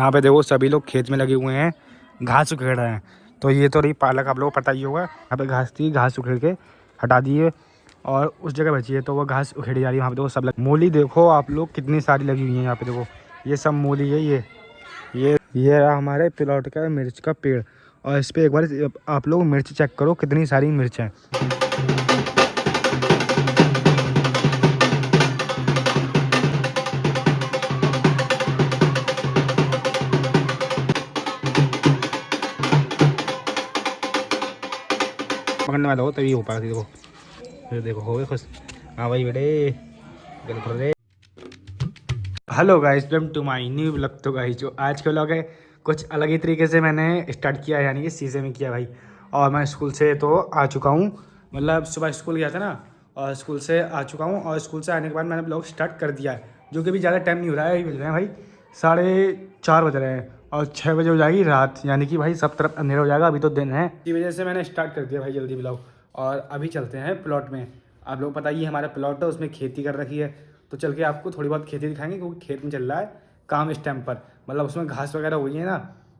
यहाँ पे देखो सभी लोग खेत में लगे हुए हैं, घास उखेड़ रहे हैं। तो ये तो रही पालक, आप लोगों को पता ही होगा। यहाँ पे घास थी, घास उखेड़ के हटा दिए और उस जगह बची है तो वो घास उखेड़ी जा रही है। वहाँ पे देखो सब मूली देखो आप लोग कितनी सारी लगी हुई है। यहाँ पे देखो ये सब मूली है। ये रहा हमारे प्लॉट का मिर्च का पेड़ और इस पर एक बार आप लोग मिर्च चेक करो कितनी सारी मिर्च हैं। पकड़ने वाला हो तभी हो पाएगी। देखो फिर देखो हो गए खुश। हाँ भाई बेटे बिल्कुल रे। Hello guys, welcome to my new vlog. तो गाइस जो आज के व्लॉग है कुछ अलग ही तरीके से मैंने स्टार्ट किया है, यानी कि शीशे में किया भाई। और मैं स्कूल से तो आ चुका हूँ, मतलब सुबह स्कूल गया था ना और स्कूल से आ चुका हूँ। और स्कूल से आने के बाद मैंने ब्लॉग स्टार्ट कर दिया है, जो कि अभी ज़्यादा टाइम नहीं हो रहा है। अभी बज रहे हैं भाई 4:30 बज रहे हैं और 6 बजे हो जाएगी रात, यानी कि भाई सब तरफ अंधेरा हो जाएगा। अभी तो दिन है, इसी वजह से मैंने स्टार्ट कर दिया भाई जल्दी ब्लॉग। और अभी चलते हैं प्लॉट में। आप लोग पता ही हमारा प्लॉट है, उसमें खेती कर रखी है। तो चल के आपको थोड़ी बहुत खेती दिखाएंगे, क्योंकि खेत में चल रहा है काम इस टाइम पर। मतलब उसमें घास वगैरह हुई है ना,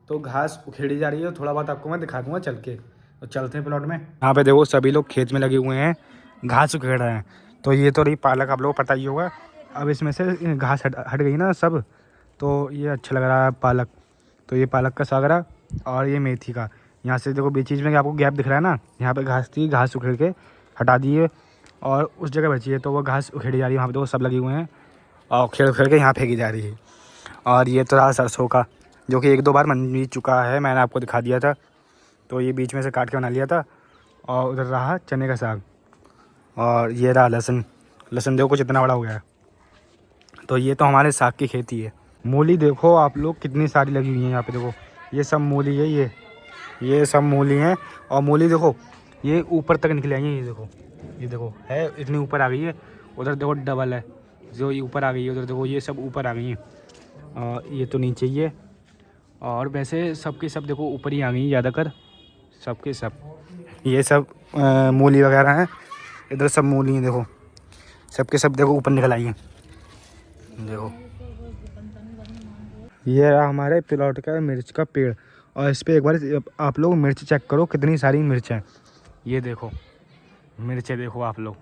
तो घास उखेड़ी जा रही है। थोड़ा बहुत आपको मैं दिखा दूंगा चल के। तो चलते हैं प्लॉट में। यहाँ पे देखो सभी लोग खेत में लगे हुए हैं, घास उखेड़ रहे हैं। तो ये तो रही पालक, आप लोगों को पता ही होगा। अब इसमें से घास हट गई ना सब, तो ये अच्छा लग रहा है पालक। तो ये पालक का साग रहा और ये मेथी का। यहाँ से देखो बीच बीच में आपको गैप दिख रहा है ना, यहाँ पे घास थी, घास उखेड़ के हटा दिए और उस जगह बची है तो वो घास उखेड़ी जा रही है। वहाँ पे देखो सब लगे हुए हैं और उखेड़ उखेड़ के यहाँ फेंकी जा रही है। और ये तो रहा सरसों का, जो कि 1-2 बार बन भी चुका है, मैंने आपको दिखा दिया था। तो ये बीच में से काट के बना लिया था। और उधर रहा चने का साग और ये रहा लहसुन। लहसुन देखो कुछ इतना बड़ा हो गया है। तो ये तो हमारे साग की खेती है। मूली देखो आप लोग कितनी सारी लगी हुई है। यहाँ पे देखो ये सब मूली है, ये सब मूली हैं। और मूली देखो ये ऊपर तक निकले आई हैं। ये देखो है इतनी ऊपर आ गई है। उधर देखो डबल है, जो ये ऊपर आ गई है। उधर देखो ये सब ऊपर आ गई हैं और ये तो नीचे ही है। और वैसे सबके सब देखो ऊपर ही आ गई हैं ज़्यादातर, सबके सब। ये सब मूली वगैरह हैं। इधर सब मूली हैं, देखो सबके सब देखो ऊपर निकल आई हैं। देखो ये रहा हमारे प्लॉट का मिर्च का पेड़ और इस पर एक बार आप लोग मिर्च चेक करो कितनी सारी मिर्च हैं। ये देखो मिर्चें देखो आप लोग,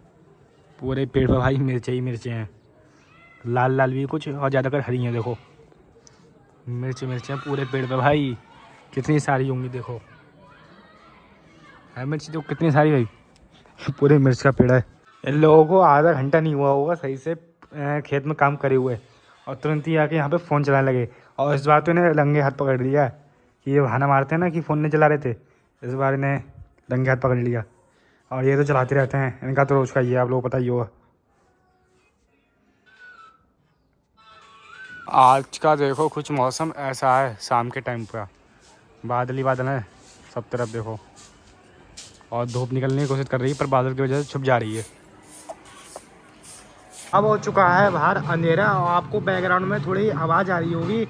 पूरे पेड़ पर भाई मिर्चें ही मिर्चें हैं। लाल लाल भी कुछ और ज़्यादातर हरी हैं। देखो मिर्चें पूरे पेड़ पे भाई कितनी सारी होंगी। देखो है मिर्च देखो कितनी सारी भाई, पूरे मिर्च का पेड़ है। इन लोगों को आधा घंटा नहीं हुआ होगा सही से खेत में काम करे हुए और तुरंत ही आके यहाँ पे फ़ोन चलाने लगे। और इस बार तो इन्हें रंगे हाथ पकड़ लिया है कि ये बहाना मारते हैं ना कि फ़ोन नहीं चला रहे थे। इस बार इन्हें रंगे हाथ पकड़ लिया और ये तो चलाते रहते हैं। इनका तो रोज़ का ही है, आप लोगों को पता ही होगा। आज का देखो कुछ मौसम ऐसा है, शाम के टाइम का बादल ही बादल है सब तरफ देखो। और धूप निकलने की कोशिश कर रही है पर बादल की वजह से छुप जा रही है। अब हो चुका है बाहर अंधेरा और आपको बैकग्राउंड में थोड़ी आवाज़ आ रही होगी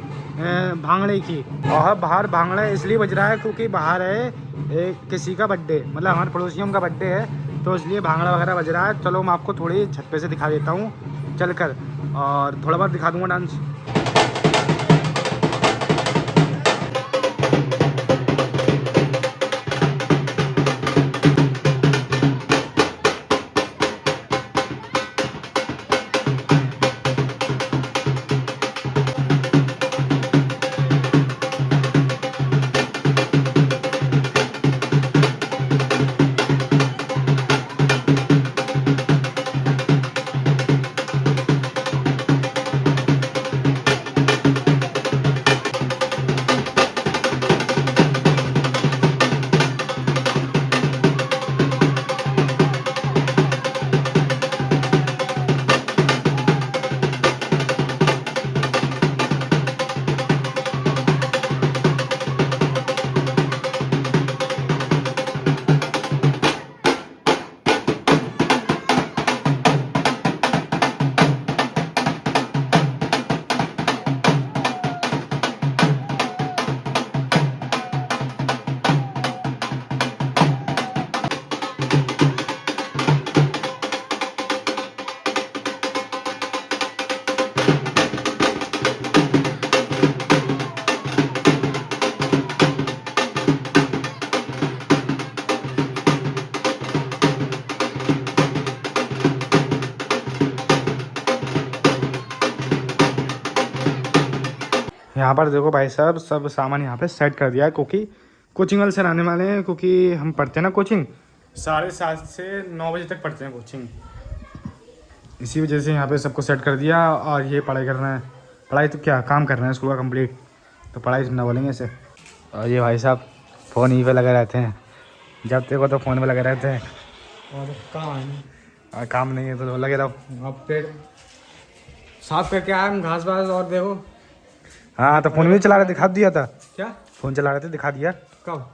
भांगड़े की। और बाहर भांगड़ा इसलिए बज रहा है क्योंकि बाहर है किसी का बर्थडे, मतलब हमारे पड़ोसियों का बर्थडे है, तो इसलिए भांगड़ा वगैरह बज रहा है। चलो मैं आपको थोड़ी छत पे से दिखा देता हूँ चल कर, और थोड़ा बहुत दिखा दूँगा डांस। यहाँ पर देखो भाई साहब सब सामान यहाँ पे सेट कर दिया है, क्योंकि कोचिंग वाले सर आने वाले हैं, क्योंकि हम पढ़ते हैं ना कोचिंग 7:30 से 9 बजे तक पढ़ते हैं कोचिंग, इसी वजह से यहाँ पे सबको सेट कर दिया। और ये पढ़ाई कर रहे हैं, पढ़ाई तो क्या काम कर रहे हैं स्कूल का कंप्लीट, तो पढ़ाई ना बोलेंगे इसे। और ये भाई साहब फ़ोन ही पे लगे रहते हैं, जब देखो तो फ़ोन पे लगे रहते हैं, और काम है नहीं। और काम नहीं है तो लगे रहो। अब पेड़ साफ करके आए हम घास वास, और देखो। हाँ तो फ़ोन भी चला रहे, दिखा दिया था। क्या फ़ोन चला रहे थे, दिखा दिया कब?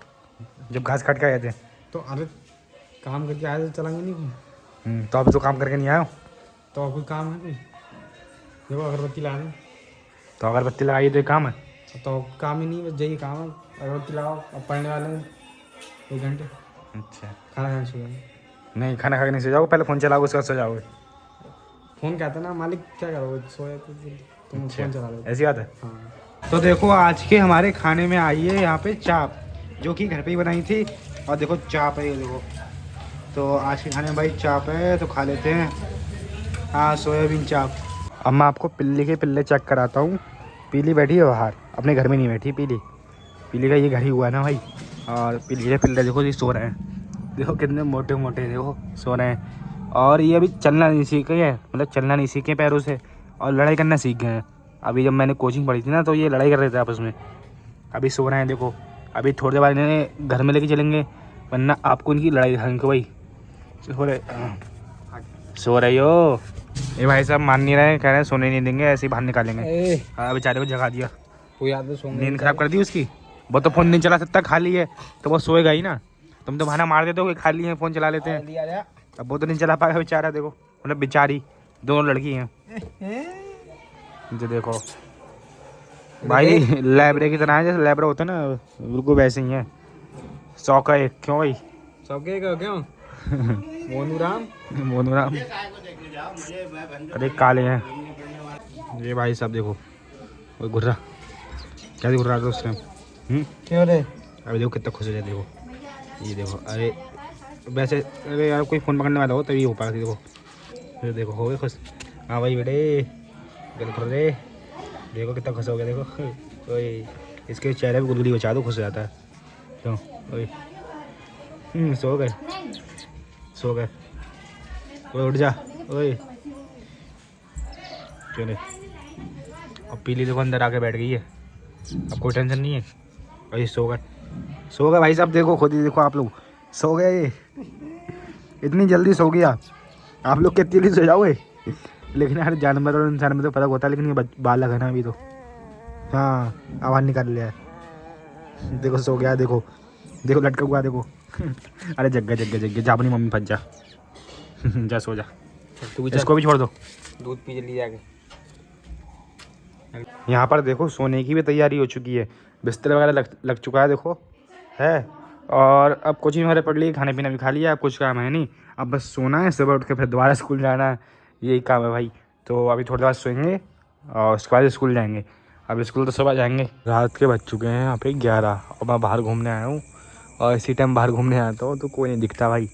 जब घास काट के आए थे। तो अरे काम करके आए तो चलाएंगे नहीं फोन? तो अभी तो काम करके नहीं आया हूँ। तो कोई काम है कोई? देखो अगरबत्ती ला रहे, तो अगरबत्ती लगाइए तो ये काम है। तो काम ही नहीं, बस यही काम है। अगरबत्ती लगाओ, अब पढ़ने वाले हैं 1 घंटे। अच्छा खाना खाने सो जाओ। नहीं, खाना खा के नहीं सो जाओगे, पहले फ़ोन चलाओगे उसके बाद सो जाओगे। फ़ोन कहता ना मालिक, क्या करोगे, सोए तो तुम फ़ोन चला लो। ऐसी बात है। हाँ तो देखो आज के हमारे खाने में आई है यहाँ पे चाप, जो कि घर पे ही बनाई थी। और देखो चाप है, ये देखो। तो आज के खाने में भाई चाप है, तो खा लेते हैं। हाँ, सोयाबीन चाप। अब मैं आपको पिल्ली के पिल्ले चेक कराता हूँ। पीली बैठी है बाहर, अपने घर में नहीं बैठी पीली। पीली का ये घर ही हुआ ना भाई। और पीली के पिल्ले देखो, ये सो रहे हैं, देखो कितने मोटे मोटे, देखो सो रहे हैं। और ये अभी चलना नहीं सीखे हैं, मतलब चलना नहीं सीखे पैरों से, और लड़ाई करना सीख गए हैं। अभी जब मैंने कोचिंग पढ़ी थी ना, तो ये लड़ाई कर रहे थे आपस में। अभी सो रहे हैं देखो, अभी थोड़ी देर बाद इन्हें घर में लेके चलेंगे, वरना आपको इनकी लड़ाई दिखाएंगे भाई। सो रहे हो? ये भाई साहब मान नहीं रहे, कह रहे हैं सोने नहीं देंगे, ऐसे ही बाहर निकालेंगे। हाँ, बेचारे को जगा दिया, कोई याद है सोने? नींद खराब कर दी उसकी। वो तो फ़ोन नहीं चला सकता, खाली है तो वो सोएगा ही ना। तुम तो बहाना मार देते हो कि खाली है, फ़ोन चला लेते हैं। अब वो तो नहीं चला पाएगा बेचारा, देखो मतलब बेचारी, दोनों लड़की हैं। जो देखो भाई लैब्रे की तरह है, जैसे लैब्रा होता है ना, बिल्कुल वैसे ही है। शौक है क्यों भाई? सबके क्यों? मोनूराम अरे काले हैं ये भाई साहब, देखो वो घुर्रा, क्या घुर रहा था उस टाइम। क्यों रे? अभी देखो कितना खुश हो जाए, देखो ये देखो। अरे वैसे, अरे यार कोई फ़ोन पकड़ने वाला हो तभी हो पा रही, देखो फिर देखो हो गए खुश। हाँ भाई बेटे, गल कर रहे, देखो कितना खुश हो गया, देखो कोई इसके चेहरे पे गुदगुदी बचा दो, खुश हो जाता है। तो ओए सो गए, सो गए, ओए उठ जा, ओए चले। अब पीली देखो अंदर आके बैठ गई है, अब कोई टेंशन नहीं है। और ये सो गए, सो गए भाई साहब, देखो खुद ही देखो आप लोग, सो गए ये, इतनी जल्दी सो गया। आप लोग कितनी जल्दी सो जाओगे? लेकिन यार जानवर और इंसान में तो फर्क होता है, लेकिन ये बालक है ना अभी तो। हाँ, आवाज़ निकाल लिया है, देखो सो गया, देखो देखो लटका हुआ, देखो अरे जग गया, जग गया, जग गया, जा अपनी मम्मी फंस जा जा सो जा, इसको भी छोड़ दो, दूध पी जल्दी जाके। यहाँ पर देखो सोने की भी तैयारी हो चुकी है, बिस्तर वगैरह लग चुका है, देखो है। और अब कोचिंग वगैरह पढ़ ली, खाने पीना भी खा लिया, अब कुछ काम है नहीं, अब बस सोना है, सुबह उठ के फिर दोबारा स्कूल जाना है, यही काम है भाई। तो अभी थोड़ी देर बाद सोएंगे और उसके बाद स्कूल जाएंगे। अब स्कूल तो सुबह जाएंगे। रात के बज चुके हैं यहाँ पे 11, और मैं बाहर घूमने आया हूँ, और इसी टाइम बाहर घूमने आता हूँ तो कोई नहीं दिखता भाई।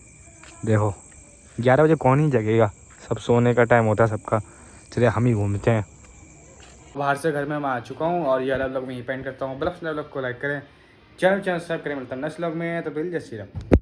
देखो 11 बजे कौन ही जगेगा, सब सोने का टाइम होता है सबका, चलिए हम ही घूमते हैं। बाहर से घर में मैं आ चुका हूँ, और ये अलग व्लॉग में ही पेंट करता हूँ। ब्लॉग को लाइक करें, चैनल सब्सक्राइब करें, मिलता है नेक्स्ट व्लॉग में, तो बिल जय श्री राम।